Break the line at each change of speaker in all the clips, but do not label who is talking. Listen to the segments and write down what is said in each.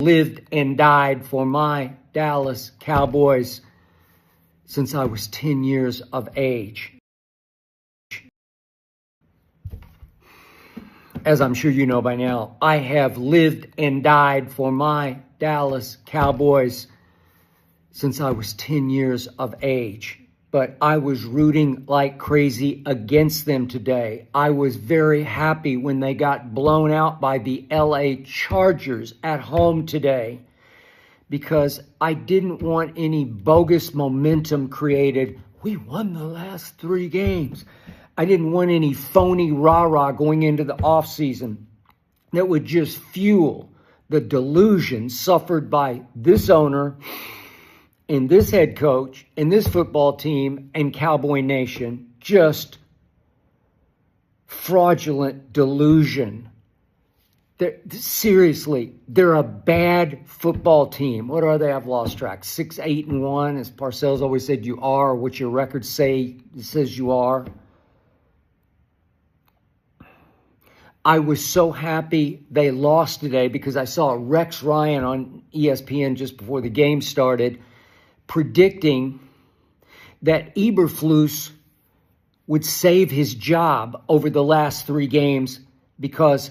lived and died for my Dallas Cowboys since I was 10 years of age. As I'm sure you know by now, I have lived and died for my Dallas Cowboys since I was 10 years of age. But I was rooting like crazy against them today. I was very happy when they got blown out by the LA Chargers at home today, because I didn't want any bogus momentum created. We won the last 3 games. I didn't want any phony rah-rah going into the offseason that would just fuel the delusion suffered by this owner and this head coach and this football team and Cowboy Nation. Just fraudulent delusion. Seriously, they're a bad football team. What are they? I've lost track. 6-8-1, as Parcells always said, you are what your records say. It says you are. I was so happy they lost today because I saw Rex Ryan on ESPN just before the game started predicting that Eberflus would save his job over the last 3 games because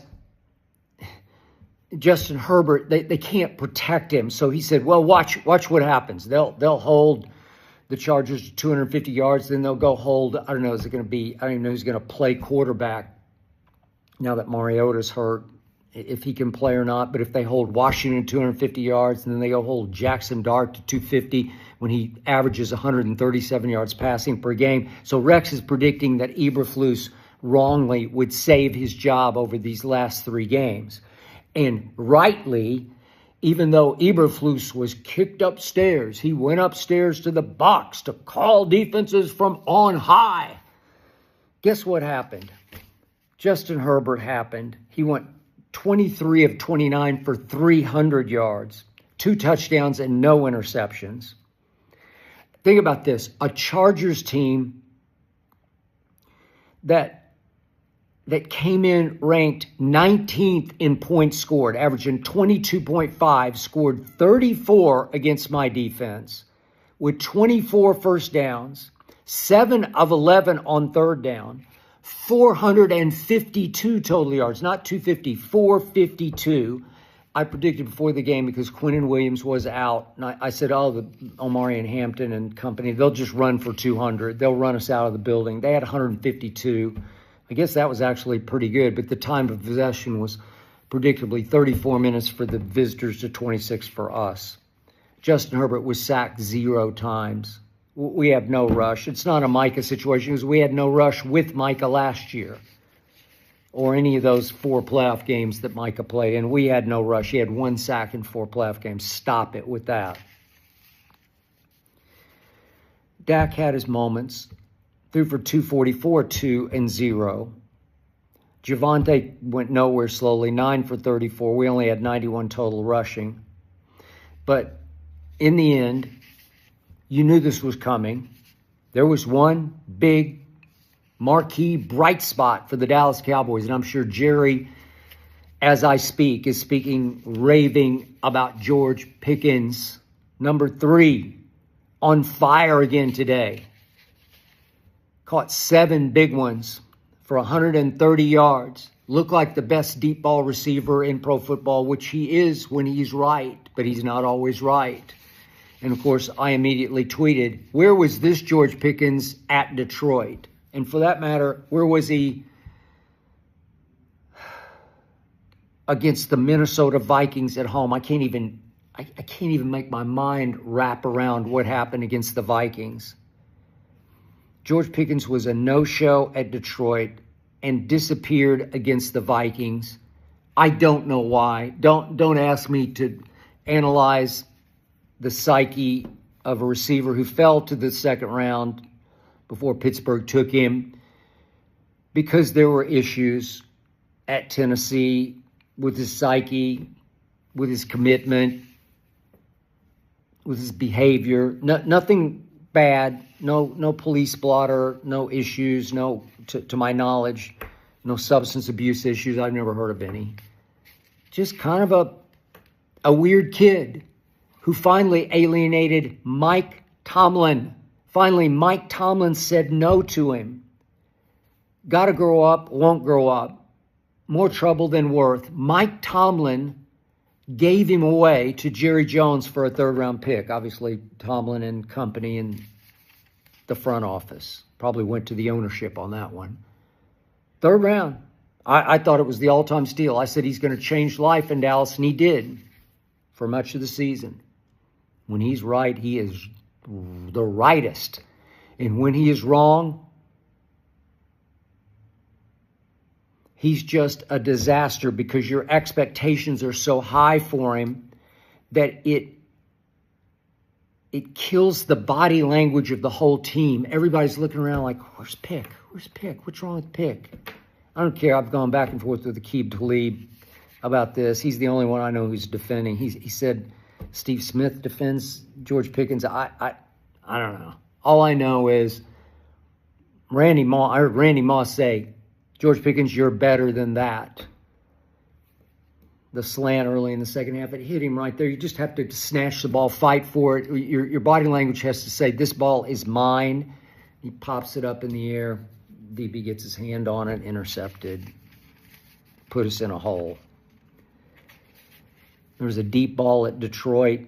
Justin Herbert, they can't protect him. So he said, well, watch what happens. They'll hold the Chargers to 250 yards, then they'll go hold, I don't know, is it going to be, I don't even know who's going to play quarterback now that Mariota's hurt, if he can play or not. But if they hold Washington 250 yards, and then they go hold Jackson Dart to 250 when he averages 137 yards passing per game. So Rex is predicting that Eberflus wrongly would save his job over these last 3 games. And rightly, even though Eberflus was kicked upstairs, he went upstairs to the box to call defenses from on high. Guess what happened? Justin Herbert happened. He went 23 of 29 for 300 yards, 2 touchdowns and no interceptions. Think about this. A Chargers team that came in ranked 19th in points scored, averaging 22.5, scored 34 against my defense with 24 first downs, 7 of 11 on third down, 452 total yards, not 250, 452. I predicted before the game because Quinnen Williams was out. And I said, the Omari and Hampton and company, they'll just run for 200. They'll run us out of the building. They had 152. I guess that was actually pretty good, but the time of possession was predictably 34 minutes for the visitors to 26 for us. Justin Herbert was sacked 0 times. We have no rush. It's not a Micah situation because we had no rush with Micah last year or any of those 4 playoff games that Micah played in. We had no rush. He had 1 sack in 4 playoff games. Stop it with that. Dak had his moments. Threw for 244, 2-0. Javonte went nowhere slowly, 9 for 34. We only had 91 total rushing. But in the end, you knew this was coming. There was one big marquee bright spot for the Dallas Cowboys, and I'm sure Jerry, as I speak, is raving about George Pickens, number 3, on fire again today. Caught 7 big ones for 130 yards. Looked like the best deep ball receiver in pro football, which he is when he's right, but he's not always right. And, of course, I immediately tweeted, where was this George Pickens at Detroit? And for that matter, where was he against the Minnesota Vikings at home? I can't even make my mind wrap around what happened against the Vikings. George Pickens was a no-show at Detroit and disappeared against the Vikings. I don't know why. Don't ask me to analyze the psyche of a receiver who fell to the second round before Pittsburgh took him, because there were issues at Tennessee with his psyche, with his commitment, with his behavior. Nothing bad, no police blotter, no issues, to my knowledge, no substance abuse issues. I've never heard of any. Just kind of a weird kid who finally alienated Mike Tomlin. Finally, Mike Tomlin said no to him. Got to grow up, won't grow up. More trouble than worth. Mike Tomlin gave him away to Jerry Jones for a third-round pick. Obviously, Tomlin and company and the front office probably went to the ownership on that one. Third round. I thought it was the all-time steal. I said he's going to change life in Dallas, and he did for much of the season. When he's right, he is the rightest. And when he is wrong, he's just a disaster because your expectations are so high for him that it kills the body language of the whole team. Everybody's looking around like, where's Pick? Where's Pick? What's wrong with Pick? I don't care. I've gone back and forth with Aqib Talib about this. He's the only one I know who's defending. He said Steve Smith defends George Pickens. I don't know. All I know is I heard Randy Moss say, George Pickens, you're better than that. The slant early in the second half, it hit him right there. You just have to snatch the ball, fight for it. Your body language has to say, this ball is mine. He pops it up in the air. DB gets his hand on it, intercepted, put us in a hole. There was a deep ball at Detroit.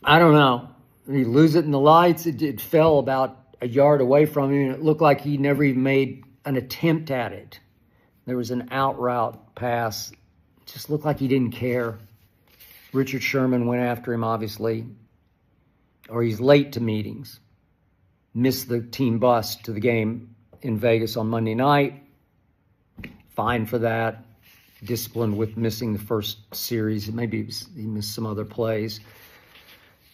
I don't know. He lose it in the lights. It fell about a yard away from him, and it looked like he never even made an attempt at it. There was an out route pass. It just looked like he didn't care. Richard Sherman went after him, obviously. Or he's late to meetings. Missed the team bus to the game in Vegas on Monday night. Fine for that. Disciplined with missing the first series. Maybe he missed some other plays.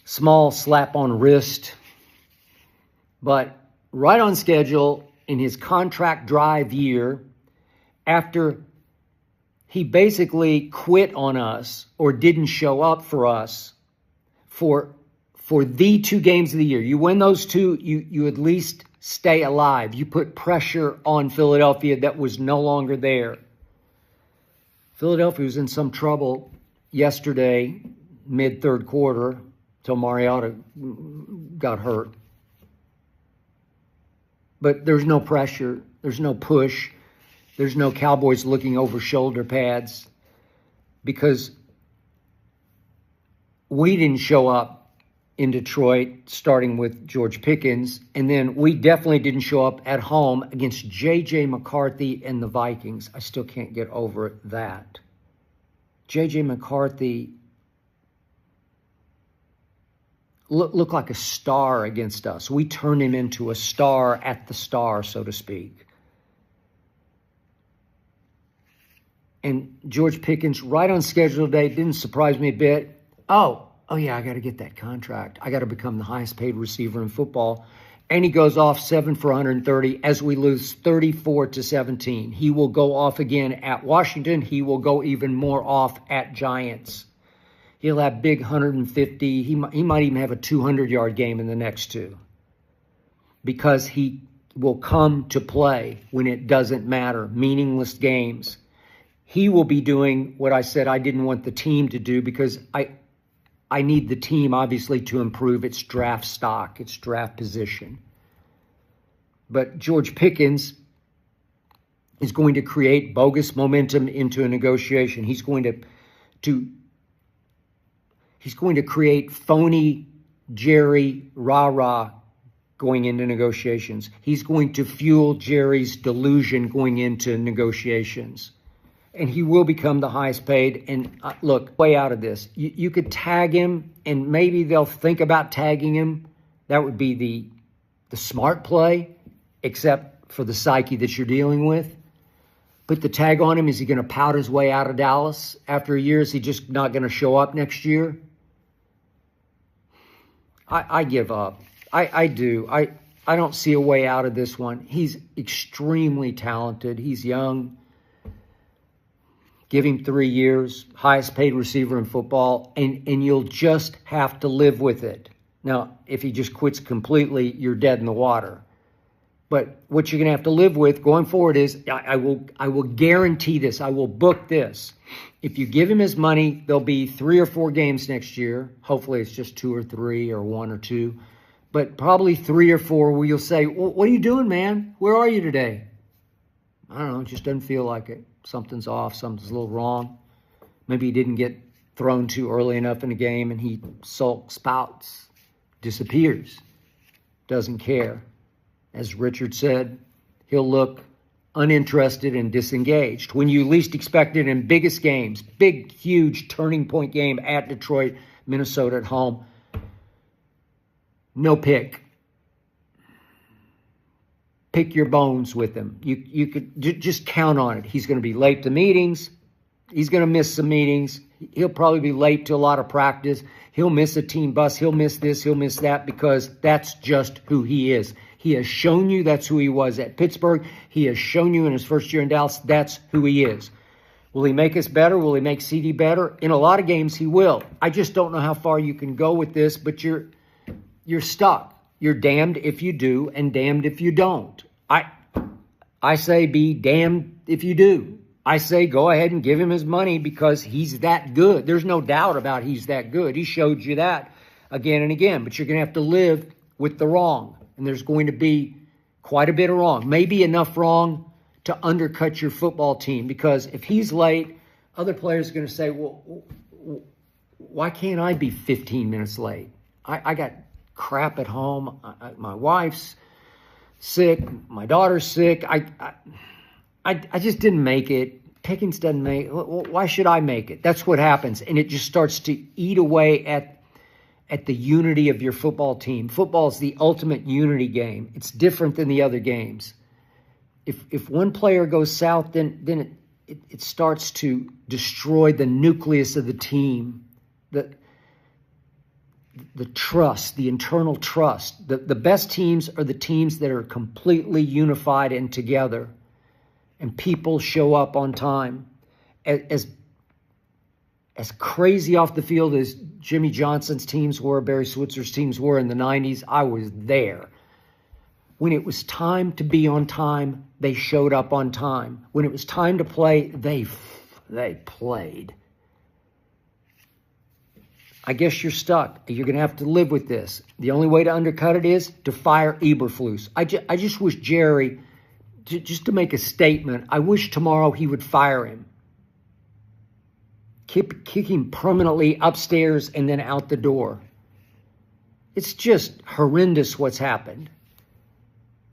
Small slap on wrist. But right on schedule in his contract drive year, after he basically quit on us or didn't show up for us for the 2 games of the year. You win those 2, you at least stay alive. You put pressure on Philadelphia that was no longer there. Philadelphia was in some trouble yesterday, mid-third quarter, till Mariota got hurt. But there's no pressure. There's no push. There's no Cowboys looking over shoulder pads because we didn't show up in Detroit, starting with George Pickens, and then we definitely didn't show up at home against J.J. McCarthy and the Vikings. I still can't get over that. J.J. McCarthy looked like a star against us. We turned him into a star at the star, so to speak. And George Pickens, right on schedule today, didn't surprise me a bit. Oh yeah, I got to get that contract. I got to become the highest paid receiver in football. And he goes off 7 for 130 as we lose 34-17. He will go off again at Washington. He will go even more off at Giants. He'll have big 150. He might even have a 200-yard game in the next 2 because he will come to play when it doesn't matter, meaningless games. He will be doing what I said I didn't want the team to do because I need the team, obviously, to improve its draft stock, its draft position. But George Pickens is going to create bogus momentum into a negotiation. He's going to create phony Jerry rah-rah going into negotiations. He's going to fuel Jerry's delusion going into negotiations. And he will become the highest paid. And look, way out of this. You could tag him, and maybe they'll think about tagging him. That would be the smart play, except for the psyche that you're dealing with. Put the tag on him. Is he going to pout his way out of Dallas after a year? Is he just not going to show up next year? I give up. I do. I don't see a way out of this one. He's extremely talented. He's young. Give him 3 years, highest paid receiver in football, and you'll just have to live with it. Now, if he just quits completely, you're dead in the water. But what you're going to have to live with going forward is I will guarantee this. I will book this. If you give him his money, there'll be 3 or 4 games next year. Hopefully it's just 2 or 3 or 1 or 2. But probably 3 or 4 where you'll say, well, what are you doing, man? Where are you today? I don't know. It just doesn't feel like it. Something's off. Something's a little wrong. Maybe he didn't get thrown too early enough in the game and he sulks, spouts, disappears, doesn't care. As Richard said, he'll look uninterested and disengaged. When you least expect it in biggest games, big, huge turning point game at Detroit, Minnesota at home, no pick. Pick your bones with him. You could just count on it. He's going to be late to meetings. He's going to miss some meetings. He'll probably be late to a lot of practice. He'll miss a team bus. He'll miss this. He'll miss that because that's just who he is. He has shown you that's who he was at Pittsburgh. He has shown you in his first year in Dallas that's who he is. Will he make us better? Will he make CD better? In a lot of games, he will. I just don't know how far you can go with this, but you're stuck. You're damned if you do and damned if you don't. I say be damned if you do. I say go ahead and give him his money because he's that good. There's no doubt about he's that good. He showed you that again and again, but you're going to have to live with the wrong. And there's going to be quite a bit of wrong, maybe enough wrong to undercut your football team. Because if he's late, other players are going to say, well, why can't I be 15 minutes late? I got crap at home. My wife's sick. My daughter's sick. I just didn't make it. Pickens doesn't make it. Why should I make it? That's what happens. And it just starts to eat away at the unity of your football team. Football is the ultimate unity game. It's different than the other games. If one player goes south, then it starts to destroy the nucleus of the team, the trust, the internal trust. The best teams are the teams that are completely unified and together, and people show up on time. As crazy off the field as Jimmy Johnson's teams were, Barry Switzer's teams were in the 90s, I was there. When it was time to be on time, they showed up on time. When it was time to play, they played. I guess you're stuck. You're going to have to live with this. The only way to undercut it is to fire Eberflus. I just wish Jerry, just to make a statement, I wish tomorrow he would fire him. Kick him permanently upstairs and then out the door. It's just horrendous what's happened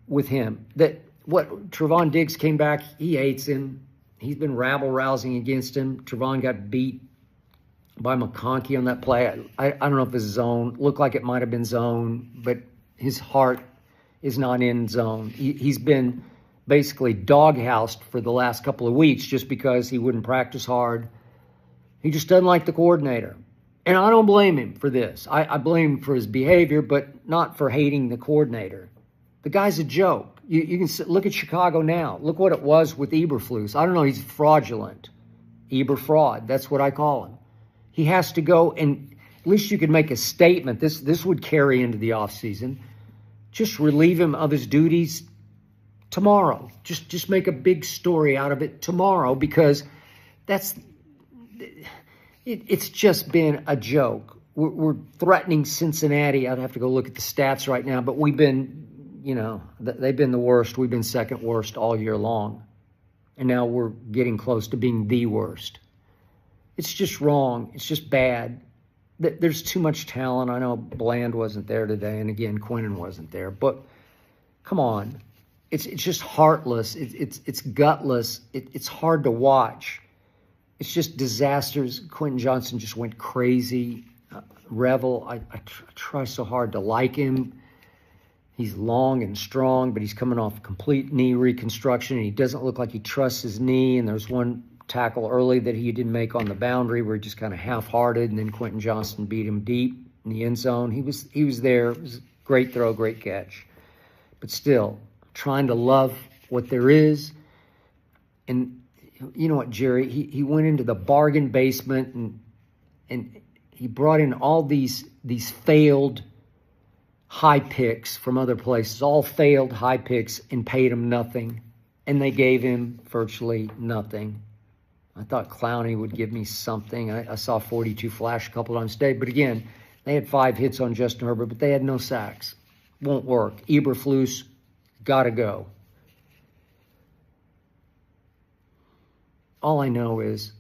with him. Trevon Diggs came back. He hates him. He's been rabble-rousing against him. Trevon got beat by McConkey on that play. I don't know if it was zone. Looked like it might have been zone, but his heart is not in zone. He's been basically doghoused for the last couple of weeks just because he wouldn't practice hard. He just doesn't like the coordinator. And I don't blame him for this. I blame him for his behavior, but not for hating the coordinator. The guy's a joke. You can look at Chicago now. Look what it was with Eberflus. I don't know, he's fraudulent. Eber fraud, that's what I call him. He has to go, and at least you could make a statement. This would carry into the offseason. Just relieve him of his duties tomorrow. Just make a big story out of it tomorrow, because it's just been a joke. We're threatening Cincinnati. I'd have to go look at the stats right now, but we've been, they've been the worst. We've been second worst all year long. And now we're getting close to being the worst. It's just wrong. It's just bad. There's too much talent. I know Bland wasn't there today, and again, Quinnen wasn't there. But come on. It's just heartless. It's gutless. It's hard to watch. It's just disasters. Quentin Johnson just went crazy. Revel, I try so hard to like him. He's long and strong, but he's coming off complete knee reconstruction, and he doesn't look like he trusts his knee. And there's one tackle early that he didn't make on the boundary where he just kind of half-hearted, and then Quentin Johnson beat him deep in the end zone. He was there. It was a great throw, great catch. But still, trying to love what there is. And you know what, Jerry? He went into the bargain basement and he brought in all these failed high picks from other places, all failed high picks, and paid him nothing. And they gave him virtually nothing. I thought Clowney would give me something. I saw 42 flash a couple times today. But again, they had 5 hits on Justin Herbert, but they had no sacks. Won't work. Eberflus, got to go. All I know is